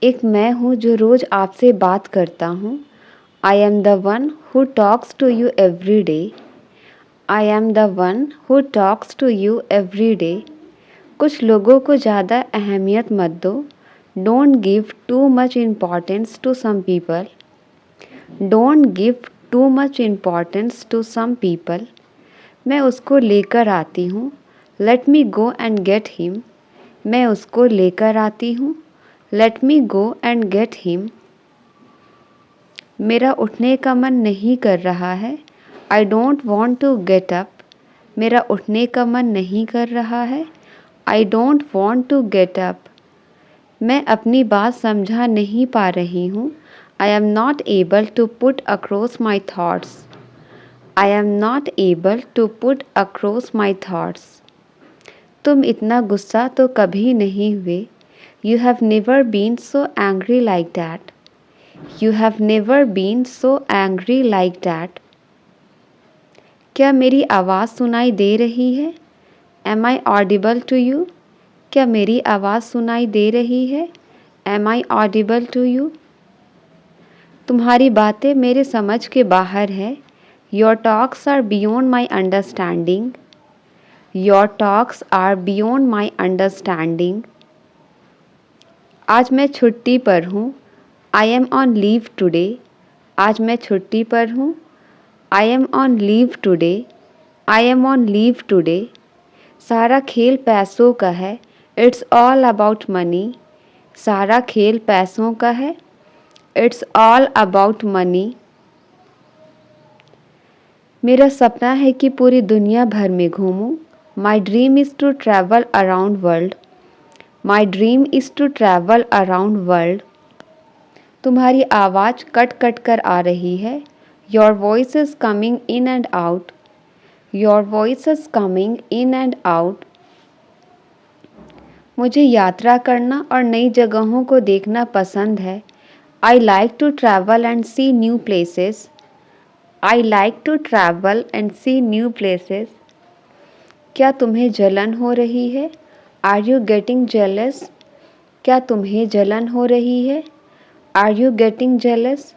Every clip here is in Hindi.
एक मैं हूँ जो रोज़ आपसे बात करता हूँ। I am the one who talks to you every day. I am the one who talks to you every day. कुछ लोगों को ज़्यादा अहमियत मत दो। Don't give too much importance to some people. Don't give too much importance to some people. मैं उसको लेकर आती हूँ। Let me go and get him. मैं उसको लेकर आती हूँ। Let me go and get him. मेरा उठने का मन नहीं कर रहा है। I don't want to get up. मेरा उठने का मन नहीं कर रहा है। I don't want to get up. मैं अपनी बात समझा नहीं पा रही हूँ। I am not able to put across my thoughts. I am not able to put across my thoughts. तुम इतना गुस्सा तो कभी नहीं हुए। You have never been so angry like that. You have never been so angry like that. क्या मेरी आवाज़ सुनाई दे रही है? Am I audible to you? क्या मेरी आवाज़ सुनाई दे रही है? Am I audible to you? तुम्हारी बातें मेरे समझ के बाहर है। Your talks are beyond my understanding. Your talks are beyond my understanding. आज मैं छुट्टी पर हूँ। I am on leave today. आज मैं छुट्टी पर हूँ। I am on leave today. I am on leave today. सारा खेल पैसों का है। It's all about money. सारा खेल पैसों का है। It's all about money. मेरा सपना है कि पूरी दुनिया भर में घूमूं। My dream is to travel around world. My dream is to travel around world. तुम्हारी आवाज़ कट कट कर आ रही है। Your voice is coming in and out. Your voice is coming in and out. मुझे यात्रा करना और नई जगहों को देखना पसंद है। I like to travel and see new places. I like to travel and see new places. क्या तुम्हें जलन हो रही है? Are you getting jealous? क्या तुम्हें जलन हो रही है? Are you getting jealous?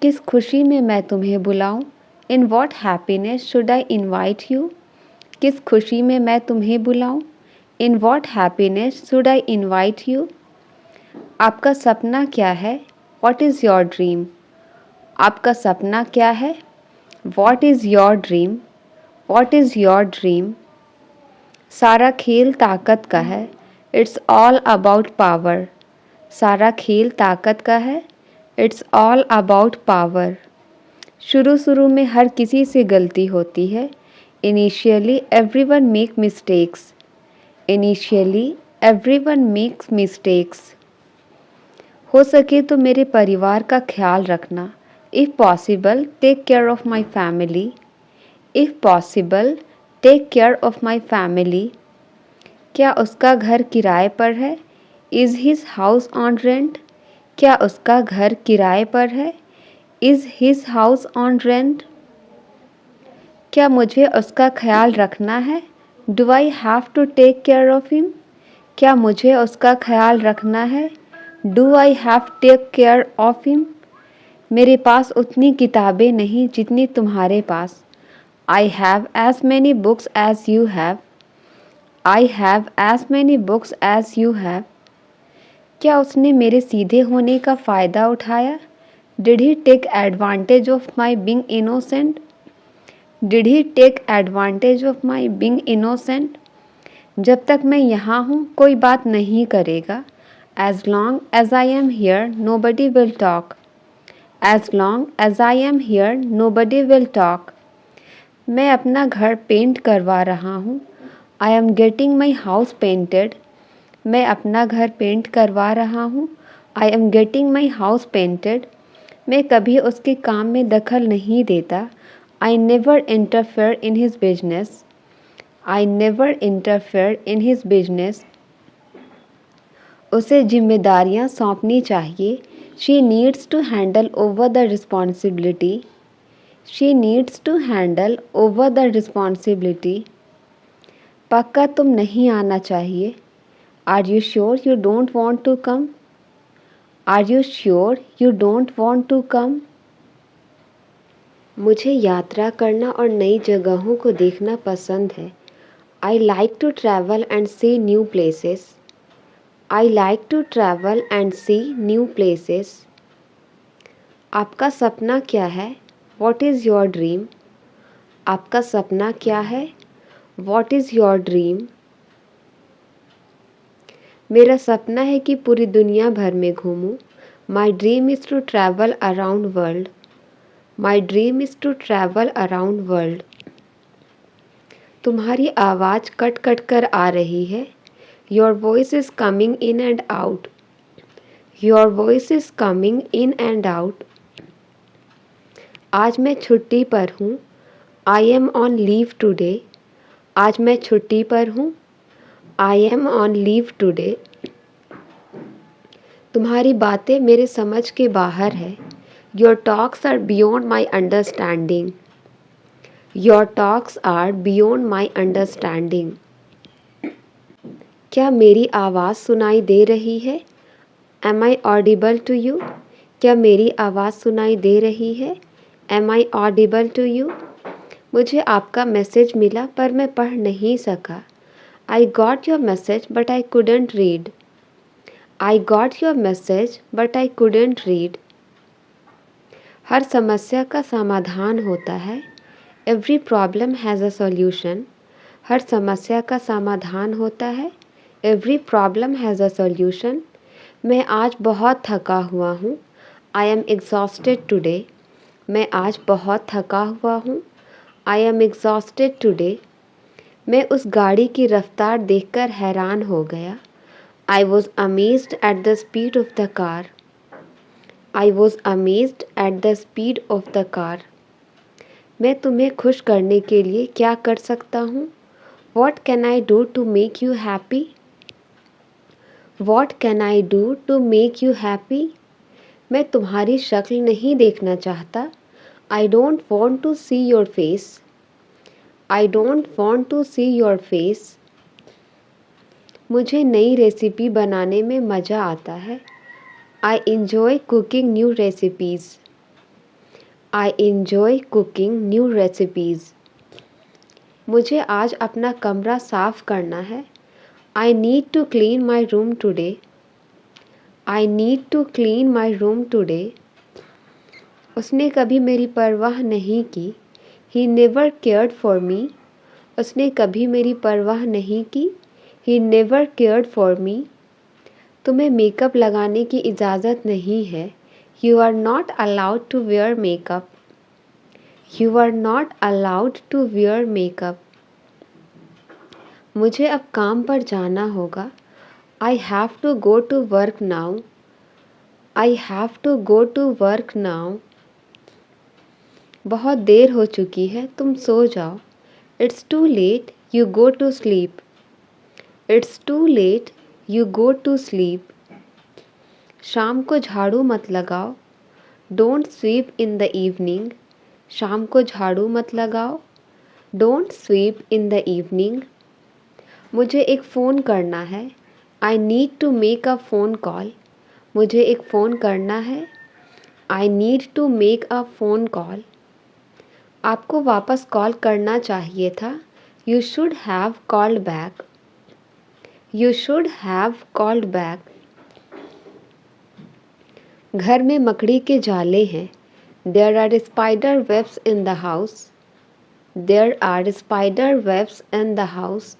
किस खुशी में मैं तुम्हें बुलाऊं? In what happiness should I invite you? किस खुशी में मैं तुम्हें बुलाऊं? In what happiness should I invite you? आपका सपना क्या है? What is your dream? आपका सपना क्या है? What is your dream? What is your dream? सारा खेल ताकत का है। It's all about power. सारा खेल ताकत का है। It's all about power. शुरू शुरू में हर किसी से गलती होती है। Initially everyone make mistakes. Initially everyone makes mistakes. हो सके तो मेरे परिवार का ख्याल रखना। If possible take care of my family. If possible take care of my family. क्या उसका घर किराए पर है? Is his house on rent? क्या उसका घर किराए पर है? Is his house on rent? क्या मुझे उसका ख्याल रखना है? Do I have to take care of him? क्या मुझे उसका ख्याल रखना है? Do I have take care of him? मेरे पास उतनी किताबें नहीं जितनी तुम्हारे पास। I have as many books as you have. I have as many books as you have. क्या उसने मेरे सीधे होने का फ़ायदा उठाया? Did he take advantage of my being innocent? Did he take advantage of my being innocent? जब तक मैं यहाँ हूँ कोई बात नहीं करेगा। As long as I am here nobody will talk. As long as I am here nobody will talk. मैं अपना घर पेंट करवा रहा हूँ। I am getting my house painted. मैं अपना घर पेंट करवा रहा हूँ। I am getting my house painted. मैं कभी उसके काम में दखल नहीं देता। I never interfere in his business. I never interfere in his business. उसे जिम्मेदारियाँ सौंपनी चाहिए। She needs to handle over the responsibility. She needs to handle over the responsibility. पक्का तुम नहीं आना चाहिए। Are you sure you don't want to come? Are you sure you don't want to come? मुझे यात्रा करना और नई जगहों को देखना पसंद है. I like to travel and see new places. I like to travel and see new places. आपका सपना क्या है? What is your dream? आपका सपना क्या है? What is your dream? मेरा सपना है कि पूरी दुनिया भर में घूमूं. My dream is to travel around world. My dream is to travel around world. तुम्हारी आवाज़ कट कट कर आ रही है. Your voice is coming in and out. Your voice is coming in and out. आज मैं छुट्टी पर हूँ. I am on leave today. आज मैं छुट्टी पर हूँ. I am on leave today. तुम्हारी बातें मेरे समझ के बाहर है. Your talks are beyond my understanding. Your talks are beyond my understanding. क्या मेरी आवाज़ सुनाई दे रही है? Am I audible to you? क्या मेरी आवाज़ सुनाई दे रही है? Am I audible to you? मुझे आपका मैसेज मिला पर मैं पढ़ नहीं सका. I got your message but I couldn't read. I got your message but I couldn't read. हर समस्या का समाधान होता है. Every problem has a solution. हर समस्या का समाधान होता है. Every problem has a solution. मैं आज बहुत थका हुआ हूँ. I am exhausted today. मैं आज बहुत थका हुआ हूँ. I am exhausted today. मैं उस गाड़ी की रफ्तार देखकर हैरान हो गया. I was amazed at the speed of the car. I was amazed at the speed of the car. मैं तुम्हें खुश करने के लिए क्या कर सकता हूँ? What can I do to make you happy? What can I do to make you happy? मैं तुम्हारी शक्ल नहीं देखना चाहता. I don't want to see your face. I don't want to see your face. मुझे नई रेसिपी बनाने में मज़ा आता है. I enjoy cooking new recipes. I enjoy cooking new recipes. मुझे आज अपना कमरा साफ़ करना है. I need to clean my room today. I need to clean my room today. उसने कभी मेरी परवाह नहीं की. He never cared for me. उसने कभी मेरी परवाह नहीं की. He never cared for me. तुम्हें मेकअप लगाने की इजाज़त नहीं है. You are not allowed to wear makeup. You are not allowed to wear makeup. मुझे अब काम पर जाना होगा. I have to go to work now. I have to go to work now. बहुत देर हो चुकी है. तुम सो जाओ. It's too late. You go to sleep. It's too late. You go to sleep. शाम को झाड़ू मत लगाओ. Don't sweep in the evening. शाम को झाड़ू मत लगाओ. Don't sweep in the evening. मुझे एक फ़ोन करना है. I need to make a phone call. मुझे एक फ़ोन करना है. I need to make a phone call. आपको वापस कॉल करना चाहिए था. You should have called back. You should have called back. घर में मकड़ी के जाले हैं. There are spider webs in the house. There are spider webs in the house.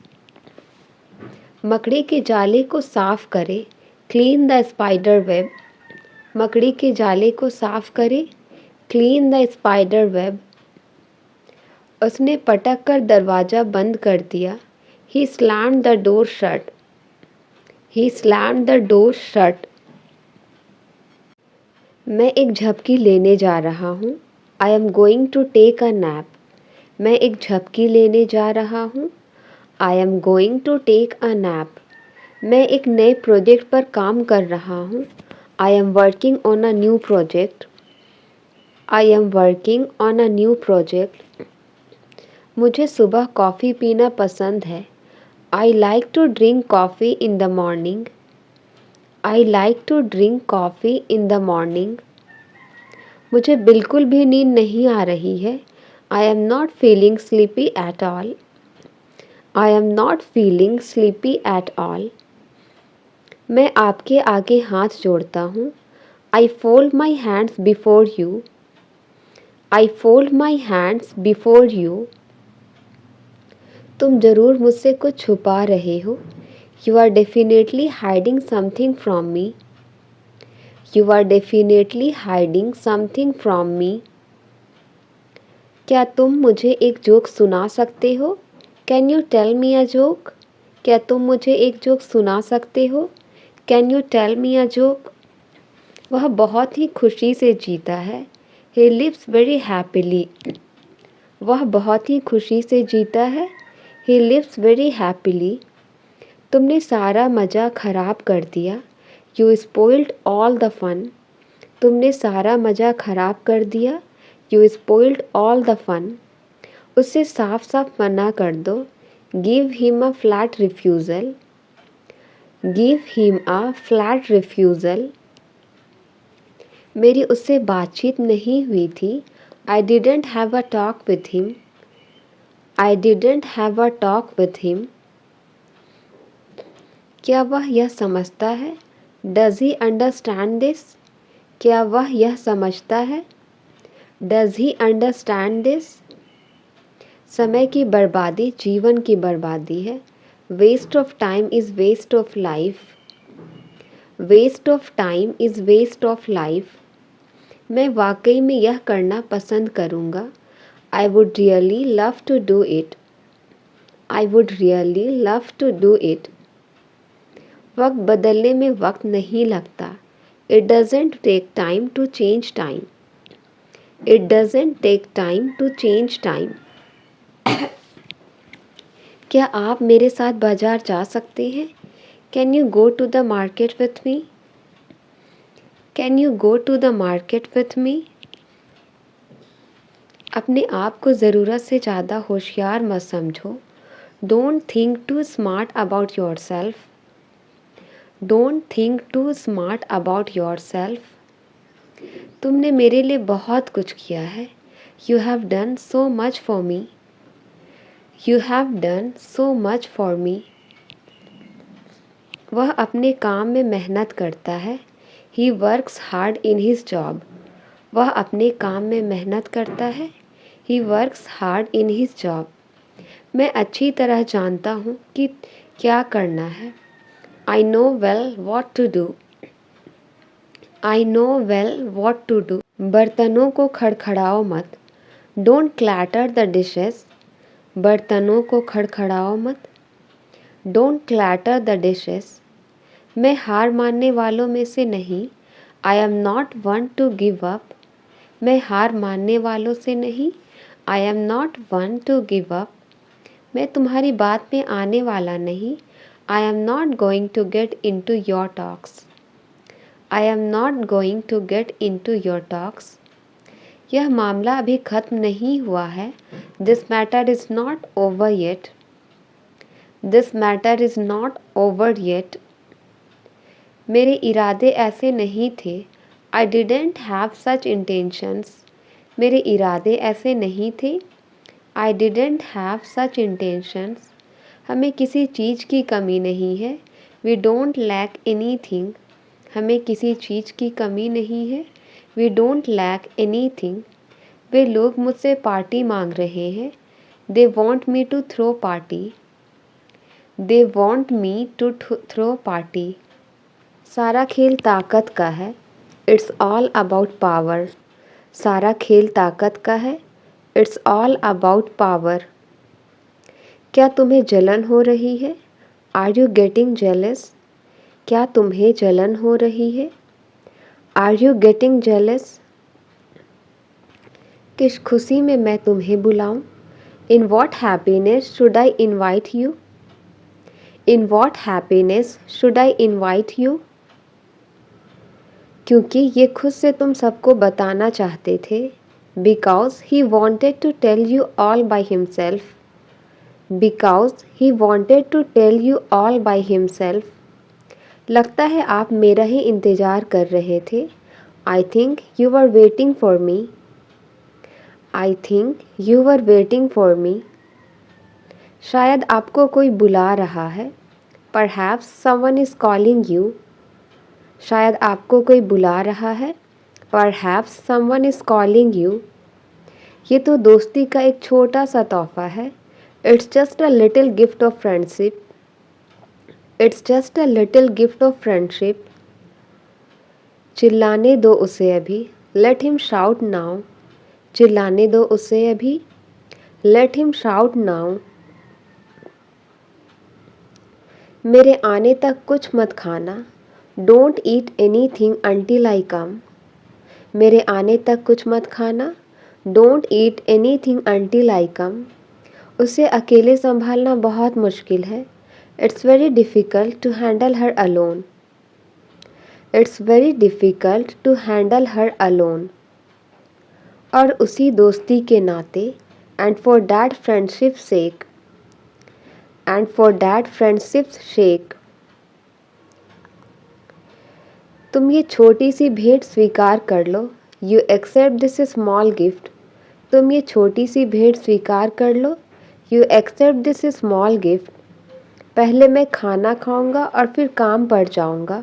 मकड़ी के जाले को साफ करें. Clean the spider web. मकड़ी के जाले को साफ करें. Clean the spider web. उसने पटक कर दरवाज़ा बंद कर दिया. He slammed the door shut. He slammed the door shut. मैं एक झपकी लेने जा रहा हूँ. I am going to take a nap. मैं एक झपकी लेने जा रहा हूँ. I am going to take a nap. मैं एक नए प्रोजेक्ट पर काम कर रहा हूँ. I am working on a new project. I am working on a new project. मुझे सुबह कॉफ़ी पीना पसंद है. I like to drink coffee in the morning. I like to drink coffee in the morning. मुझे बिल्कुल भी नींद नहीं आ रही है. I am not feeling sleepy at all. I am not feeling sleepy at all. मैं आपके आगे हाथ जोड़ता हूँ. I fold my hands before you. I fold my hands before you. तुम ज़रूर मुझसे कुछ छुपा रहे हो. You are definitely hiding something from me. You are definitely hiding something from me. क्या तुम मुझे एक जोक सुना सकते हो? Can you tell me a joke? क्या तुम मुझे एक जोक सुना सकते हो? Can you tell me a joke? वह बहुत ही खुशी से जीता है. He lives very happily. वह बहुत ही खुशी से जीता है. He lives very happily. तुमने सारा मज़ा ख़राब कर दिया. You spoiled all the fun. तुमने सारा मज़ा ख़राब कर दिया. You spoiled all the fun. उससे साफ साफ मना कर दो. Give him a flat refusal. Give him a flat refusal. मेरी उससे बातचीत नहीं हुई थी. I didn't have a talk with him. I didn't have a talk with him. क्या वह यह समझता है? Does he understand this? क्या वह यह समझता है? Does he understand this? समय की बर्बादी जीवन की बर्बादी है. Waste of time is waste of life. Waste of time is waste of life. मैं वाकई में यह करना पसंद करूँगा. I would really love to do it. I would really love to do it. वक्त बदलने में वक्त नहीं लगता. It doesn't take time to change time. It doesn't take time to change time. क्या आप मेरे साथ बाजार जा सकते हैं? Can you go to the market with me? Can you go to the market with me? अपने आप को ज़रूरत से ज़्यादा होशियार मत समझो. Don't think too smart about yourself. Don't think too smart about yourself. तुमने मेरे लिए बहुत कुछ किया है. You have done so much for me. You have done so much for me. वह अपने काम में मेहनत करता है. He works hard in his job. वह अपने काम में मेहनत करता है. He works hard in his job. मैं अच्छी तरह जानता हूँ कि क्या करना है. I know well what to do. I know well what to do. बर्तनों को खड़खड़ाओ मत. Don't clatter the dishes. बर्तनों को खड़खड़ाओ मत. Don't clatter the dishes. मैं हार मानने वालों में से नहीं. I am not one to give up. मैं हार मानने वालों से नहीं. I am not one to give up. मैं तुम्हारी बात में आने वाला नहीं. I am not going to get into your talks. I am not going to get into your talks. यह मामला अभी ख़त्म नहीं हुआ है. This matter is not over yet. This matter is not over yet. मेरे इरादे ऐसे नहीं थे. I didn't have such intentions. मेरे इरादे ऐसे नहीं थे. I didn't have such intentions. हमें किसी चीज़ की कमी नहीं है. We don't lack anything. हमें किसी चीज़ की कमी नहीं है. We don't lack anything. वे लोग मुझसे पार्टी मांग रहे हैं. They want me to throw party. They want me to throw party. सारा खेल ताकत का है. It's all about power. सारा खेल ताकत का है. It's all about power. क्या तुम्हें जलन हो रही है? Are you getting jealous? क्या तुम्हें जलन हो रही है? Are you getting jealous? किस खुशी में मैं तुम्हें बुलाऊं? In what happiness should I invite you? In what happiness should I invite you? क्योंकि ये खुद से तुम सबको बताना चाहते थे. Because he wanted to tell you all by himself. Because he wanted to tell you all by himself. लगता है आप मेरा ही इंतज़ार कर रहे थे। I think you were waiting for me. I think you were waiting for me. शायद आपको कोई बुला रहा है। Perhaps someone is calling you. शायद आपको कोई बुला रहा है। Perhaps someone is calling you. ये तो दोस्ती का एक छोटा सा तोहफा है। It's just a little gift of friendship. It's just a little gift of friendship. चिल्लाने दो उसे अभी। Let him shout now. चिल्लाने दो उसे अभी। Let him shout now. मेरे आने तक कुछ मत खाना। Don't eat anything until I come. मेरे आने तक कुछ मत खाना। Don't eat anything until I come. उसे अकेले संभालना बहुत मुश्किल है। It's very difficult to handle her alone. It's very difficult to handle her alone. और उसी दोस्ती के नाते and for that friendship sake. And for that friendship shake. तुम ये छोटी सी भेंट स्वीकार कर लो। You accept this small gift. तुम ये छोटी सी भेंट स्वीकार कर लो। You accept this small gift. पहले मैं खाना खाऊंगा और फिर काम पर जाऊंगा।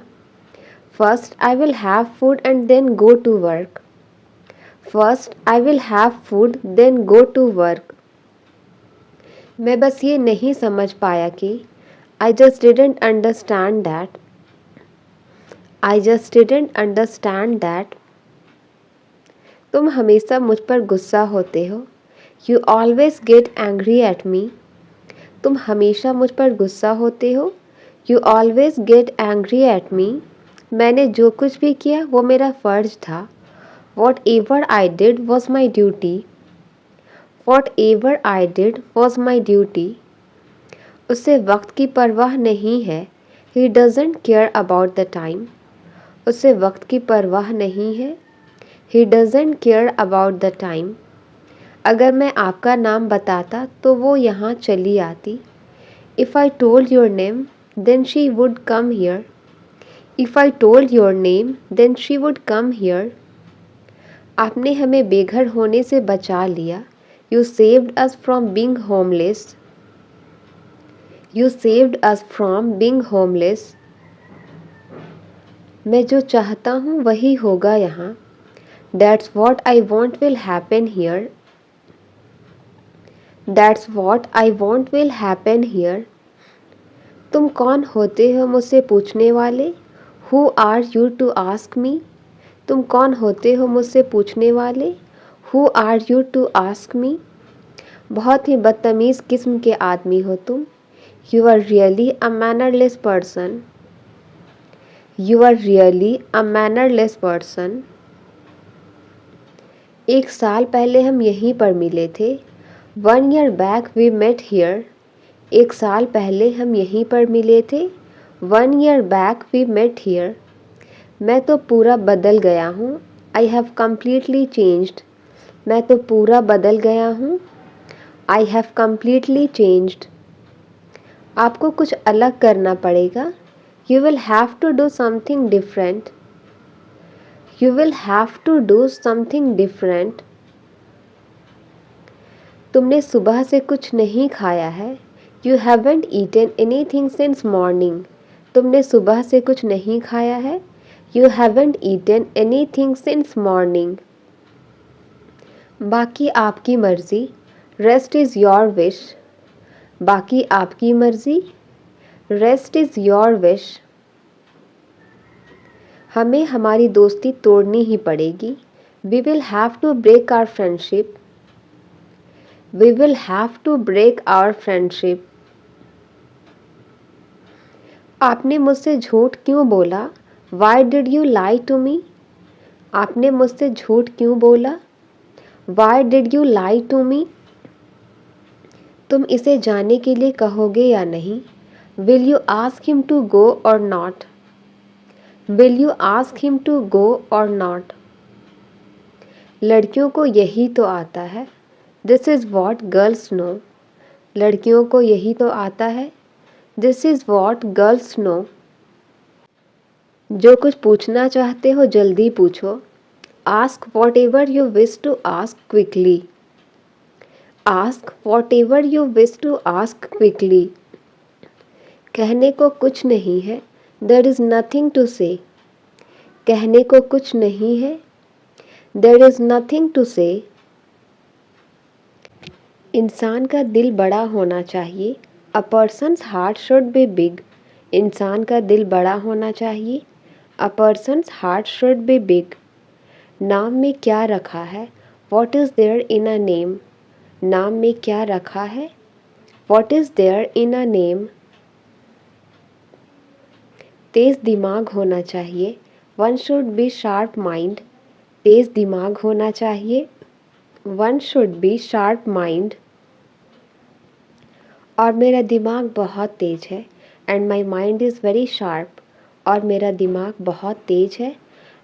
First I will have food and then go to work. First I will have food then go to work. मैं बस ये नहीं समझ पाया कि I just didn't understand that. I just didn't understand that. तुम हमेशा मुझ पर गुस्सा होते हो। You always get angry at me. तुम हमेशा मुझ पर गुस्सा होते हो। You always get angry at me. मैंने जो कुछ भी किया वो मेरा फ़र्ज था। Whatever I did was my duty. Whatever I did was my duty. उसे वक्त की परवाह नहीं है। He doesn't care about the time. उसे वक्त की परवाह नहीं है। He doesn't care about the time. अगर मैं आपका नाम बताता तो वो यहाँ चली आती। If I told your name then she would come here. If I told your name then she would come here. आपने हमें बेघर होने से बचा लिया। You saved us from being homeless. You saved us from being homeless. मैं जो चाहता हूँ वही होगा यहाँ। That's what I want will happen here. That's what I want will happen here. तुम कौन होते हो मुझसे पूछने वाले? Who are you to ask me? तुम कौन होते हो मुझसे पूछने वाले? Who are you to ask me? बहुत ही बदतमीज़ किस्म के आदमी हो तुम। You are really a mannerless person. You are really a mannerless person. एक साल पहले हम यहीं पर मिले थे। 1 year back we met here. एक साल पहले हम यहीं पर मिले थे। 1 year back we met here. मैं तो पूरा बदल गया हूँ। I have completely changed. मैं तो पूरा बदल गया हूँ। I have completely changed. आपको कुछ अलग करना पड़ेगा। You will have to do something different. You will have to do something different. तुमने सुबह से कुछ नहीं खाया है। You haven't eaten anything since morning. तुमने सुबह से कुछ नहीं खाया है। You haven't eaten anything since morning. बाकी आपकी मर्ज़ी। Rest is your wish. बाकी आपकी मर्ज़ी। Rest is your wish. हमें हमारी दोस्ती तोड़नी ही पड़ेगी। We will have to break our friendship. We will have to break our friendship. आपने मुझसे झूठ क्यों बोला? Why did you lie to me? आपने मुझसे झूठ क्यों बोला? Why did you lie to me? तुम इसे जाने के लिए कहोगे या नहीं? Will you ask him to go or not? Will you ask him to go or not? लड़कियों को यही तो आता है। This is what girls know. लड़कियों को यही तो आता है। This is what girls know. जो कुछ पूछना चाहते हो जल्दी पूछो। Ask whatever you wish to ask quickly. Ask whatever you wish to ask quickly. कहने को कुछ नहीं है, देयर इज़ नथिंग टू से। कहने को कुछ नहीं है, देयर इज़ नथिंग टू से। इंसान का दिल बड़ा होना चाहिए। A person's heart should be big. इंसान का दिल बड़ा होना चाहिए। A person's heart should be big. नाम में क्या रखा है? What is there in a name. नाम में क्या रखा है? What is there in a name. तेज़ दिमाग होना चाहिए। One should be sharp mind. तेज़ दिमाग होना चाहिए। One should be sharp mind. और मेरा दिमाग बहुत तेज है। And my mind is very sharp. और मेरा दिमाग बहुत तेज है।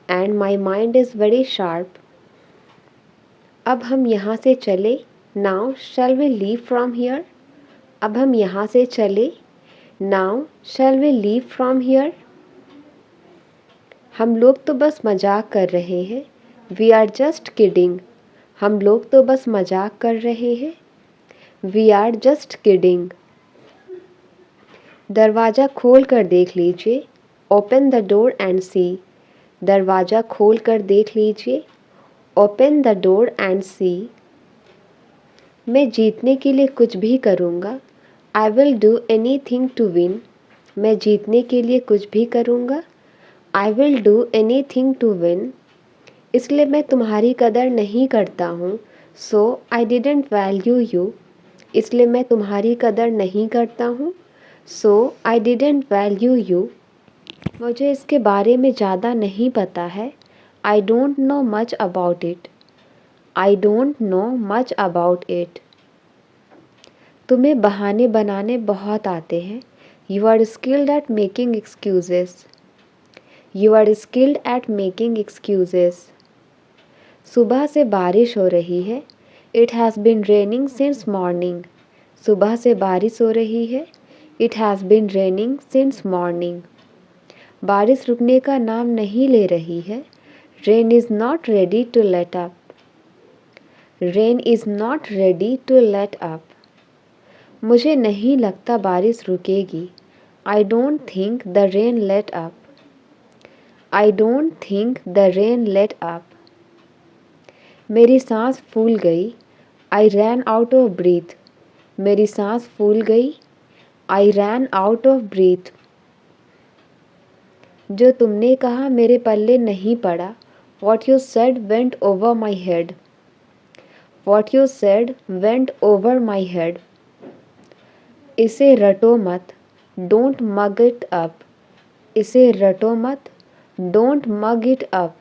And my mind is very sharp. अब हम यहाँ से चले। Now shall we leave from here. अब हम यहाँ से चले। Now shall we leave from here. हम लोग तो बस मजाक कर रहे हैं। We are just kidding. हम लोग तो बस मजाक कर रहे हैं। We are just kidding. दरवाज़ा खोल कर देख लीजिए। Open the door and see. दरवाज़ा खोल कर देख लीजिए। Open the door and see. मैं जीतने के लिए कुछ भी करूँगा। I will do anything to win. मैं जीतने के लिए कुछ भी करूँगा। I will do anything to win. इसलिए मैं तुम्हारी कदर नहीं करता हूँ। So I didn't value you. इसलिए मैं तुम्हारी कदर नहीं करता हूँ। So I didn't value you. मुझे इसके बारे में ज़्यादा नहीं पता है। I don't know much about it. I don't know much about it. तुम्हें बहाने बनाने बहुत आते हैं। You are skilled at making excuses. You are skilled at making excuses. सुबह से बारिश हो रही है। It has been raining since morning. सुबह से बारिश हो रही है। It has been raining since morning. बारिश रुकने का नाम नहीं ले रही है। Rain is not ready to let up. Rain is not ready to let up. मुझे नहीं लगता बारिश रुकेगी। I don't think the rain let up. I don't think the rain let up. मेरी सांस फूल गई। I ran out of breath. मेरी सांस फूल गई। I ran out of breath. जो तुमने कहा मेरे पल्ले नहीं पड़ा। What you said went over my head. What you said went over my head. इसे रटो मत। Don't mug it up. इसे रटो मत। Don't mug it up.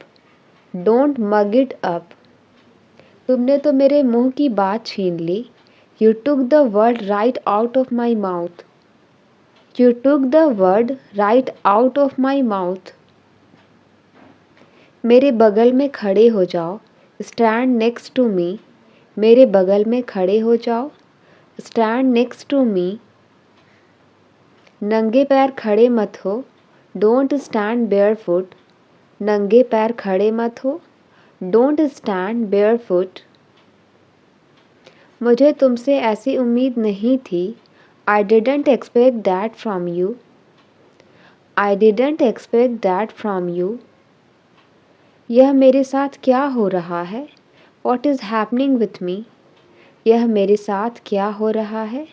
Don't mug it up. तुमने तो मेरे मुंह की बात छीन ली। You took the word right out of my mouth. You took the word right out of my mouth. मेरे बगल में खड़े हो जाओ। Stand next to me. मेरे बगल में खड़े हो जाओ। Stand next to me. नंगे पैर खड़े मत हो। Don't stand barefoot. नंगे पैर खड़े मत हो। Don't stand barefoot. मुझे तुमसे ऐसी उम्मीद नहीं थी। I didn't expect that from you. I didn't expect that from you. यह मेरे साथ क्या हो रहा है? What is happening with me. यह मेरे साथ क्या हो रहा है?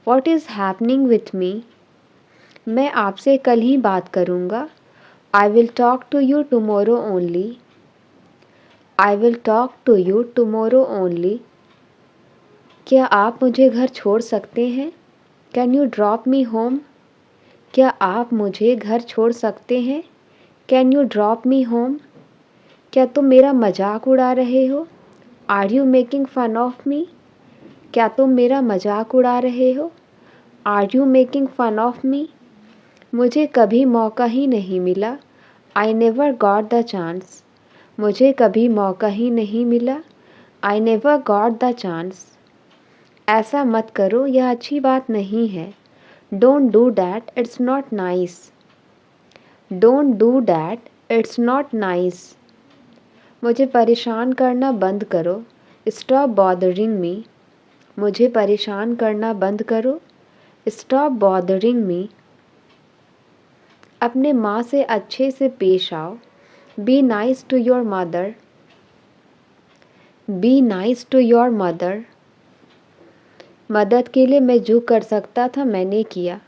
What is happening with me. मैं आपसे कल ही बात करूँगा। I will talk to you tomorrow only. I will talk to you tomorrow only. क्या आप मुझे घर छोड़ सकते हैं? Can you drop me home. क्या आप मुझे घर छोड़ सकते हैं? Can you drop me home. क्या तुम मेरा मजाक उड़ा रहे हो? Are you making fun of me. क्या तुम मेरा मजाक उड़ा रहे हो? Are you making fun of me. मुझे कभी मौका ही नहीं मिला। I never got the chance. मुझे कभी मौका ही नहीं मिला। I never got the chance. ऐसा मत करो, यह अच्छी बात नहीं है। Don't do that, it's not nice. Don't do that, it's not nice. मुझे परेशान करना बंद करो। Stop bothering me. मुझे परेशान करना बंद करो। Stop bothering me. अपने माँ से अच्छे से पेश आओ। Be nice to your mother. Be nice to your mother. मदद के लिए मैं जो कर सकता था मैंने किया।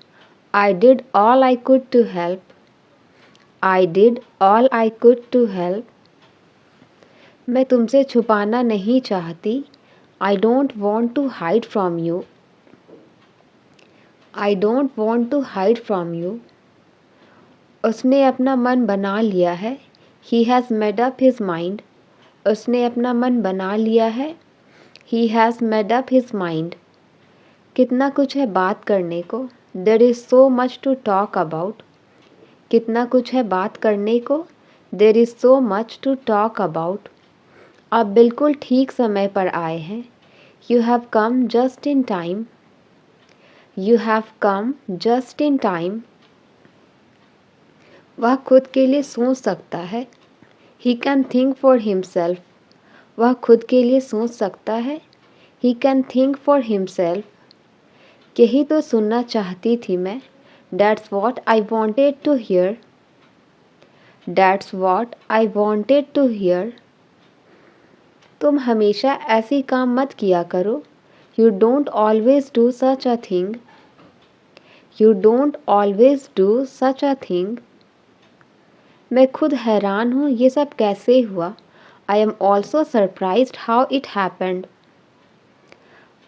I did all I could to help. I did all I could to help. मैं तुमसे छुपाना नहीं चाहती। I don't want to hide from you. I don't want to hide from you. उसने अपना मन बना लिया है। He has made up his mind. उसने अपना मन बना लिया है। He has made up his mind. कितना कुछ है बात करने को। There is so much to talk about. कितना कुछ है बात करने को। There is so much to talk about. आप बिल्कुल ठीक समय पर आए हैं। You have come just in time. You have come just in time. वह खुद के लिए सोच सकता है। He can think for himself. वह खुद के लिए सोच सकता है। He can think for himself. यही तो सुनना चाहती थी मैं। That's what I wanted to hear. That's what I wanted to hear. तुम हमेशा ऐसी काम मत किया करो। You don't always do such a thing. You don't always do such a thing. मैं खुद हैरान हूँ ये सब कैसे हुआ। I am also surprised how it happened.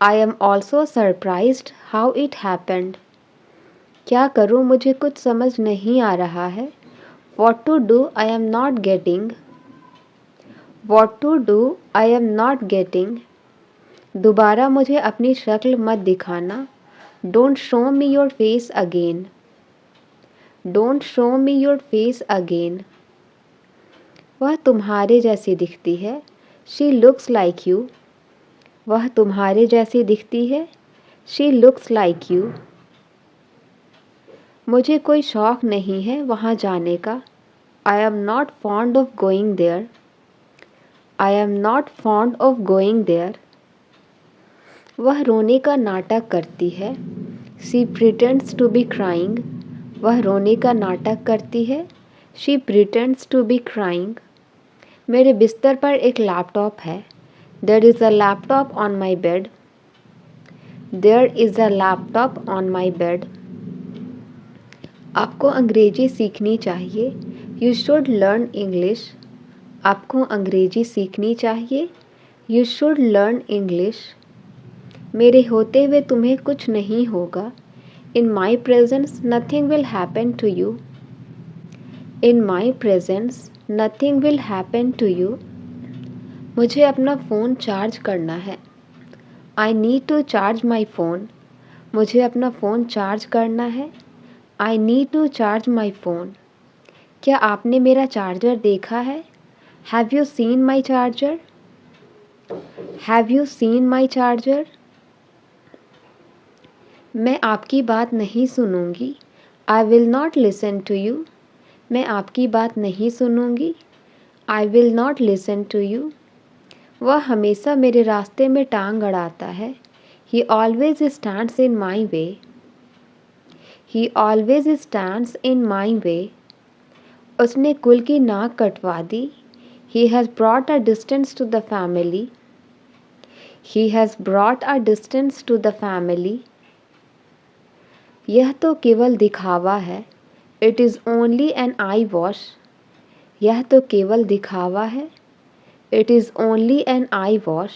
I am also surprised how it happened. क्या करूँ मुझे कुछ समझ नहीं आ रहा है। What to do I am not getting. What to do I am not getting. दोबारा मुझे अपनी शक्ल मत दिखाना। Don't show me your face again. Don't show me your face again. वह तुम्हारे जैसी दिखती है। She looks like you. वह तुम्हारे जैसी दिखती है। She looks like you. मुझे कोई शौक़ नहीं है वहाँ जाने का। I am not fond of going there. I am not fond of going there. वह रोने का नाटक करती है। She pretends to be crying. वह रोने का नाटक करती है। She pretends to be crying. मेरे बिस्तर पर एक लैपटॉप है। There is a laptop on my bed. There is a laptop on my bed. आपको अंग्रेजी सीखनी चाहिए। You should learn English. आपको अंग्रेजी सीखनी चाहिए। You should learn English. मेरे होते हुए तुम्हें कुछ नहीं होगा। In my presence nothing will happen to you. In my presence nothing will happen to you. मुझे अपना फ़ोन चार्ज करना है। I need to charge my phone. मुझे अपना फ़ोन चार्ज करना है। I need to charge my phone. क्या आपने मेरा चार्जर देखा है? Have you seen my charger? Have you seen my charger? मैं आपकी बात नहीं सुनूंगी। I will not listen to you. मैं आपकी बात नहीं सुनूंगी। I will not listen to you. वह हमेशा मेरे रास्ते में टांग अड़ाता है। He always stands in my way. He always stands in my way. उसने कुल की नाक कटवा दी। He has brought a distance to the family. He has brought a distance to the family. यह तो केवल दिखावा है। It is only an eyewash. यह तो केवल दिखावा है। It is only an eyewash.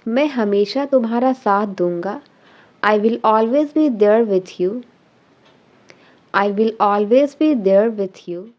मैं हमेशा तुम्हारा साथ दूंगा। I will always be there with you. I will always be there with you.